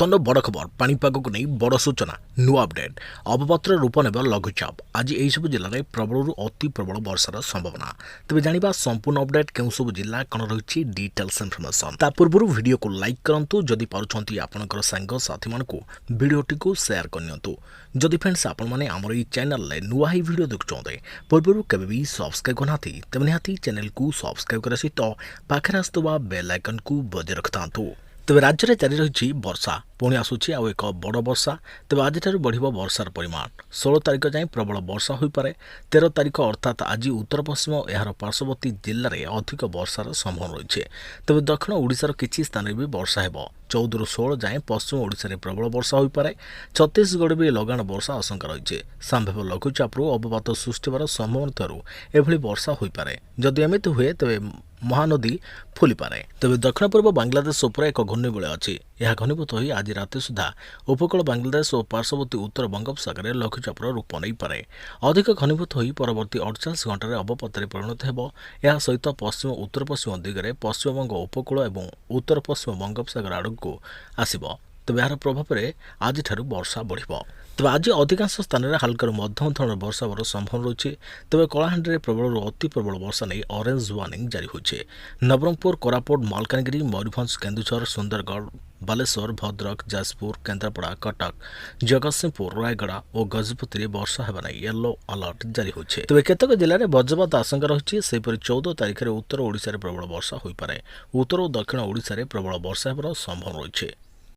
बर्तमान बड़ खबर पाणीपाग को नहीं बड़ सूचना नुआ अपडेट अवपत्र रूप ने लघुचाप आज यही सब जिले में प्रबल अति प्रबल वर्षार संभावना तेज जाना संपूर्ण अपडेट क्यों सब जिला कौन रही डिटेल्स इनफर्मेशन ता पूर्व वीडियो को लाइक करूँ जदि पार्टी आपंकर सांग साथी मानक भिडटी को सेयार करनी जदि फ्रेंड्स आपण मैंने आमर ये चैनल में नुआ ही वीडियो देखुं पूर्व केवे भी सब्सक्राइब करना तेज निहाती चैनल को सब्सक्राइब करने सहित पाखे आसुवा बेल आइकन को बजाय रखता तेज राज्य में जारी रही वर्षा पुणी आसूची आउ एक बड़ वर्षा तेज आज बढ़ वर्षार परिमाण 16 तारिख जाए प्रबल वर्षा हो पारे 13 तारिख अर्थात आज उत्तर पश्चिम यार पार्श्ववर्ती जिले में अधिक वर्षार संभावना रही तेज दक्षिण ओडिशार किसी स्थान में भी वर्षा हो 14 ରୁ 16 जाए पश्चिम ओडिशा प्रबल वर्षा हो पारे छत्तीसगढ़ भी लगाण वर्षा आशंका रही संभाव्य लघुचापू अवपात सृष्टि होवार संभावना एभली वर्षा हो पारे जदि एमती हुए तेज महानदी फुली पारे तेज दक्षिण पूर्व बांग्लादेश उपर एक घूर्णिबलय अच्छी यह घनीभूत हो आज राति सुधा उपकूल बांग्लादेश और पार्श्ववर्ती उत्तर बंगोपसागर में लघुचापर रूप नहीं पारे अधिक घनीभूत हो परवर्ती 48 घंटे अवपात परिणत हो यह सहित पश्चिम उत्तर पश्चिम दिगरे पश्चिमबंग उपकूल और उत्तर पश्चिम बंगोपसागर आड़क आसब तेज यार प्रभाव में आज वर्षा बढ़ तेज आज अधिकांश स्थान में हालकार मध्यम धरण वर्षा होवर संभावना रही तेज कलाहांडी प्रबल अति प्रबल वर्षा नहीं ऑरेंज वार्निंग जारी होइछे नवरंगपुर कोरापुट मालकानगिरी मयूरभंज केन्दुझर सुंदरगढ़ बालेश्वर भद्रक जाजपुर केन्द्रापड़ा कटक जगतसिंहपुर रायगड़ा और गजपति वर्षा होगा येलो अलर्ट जारी होइछे तेज केतक जिले में वज्रपात आशंका रही 14 तारिख में उत्तर ओडिशा प्रबल वर्षा हो पारे उत्तर और दक्षिण ओडिशा प्रबल वर्षा होवर संभावना रही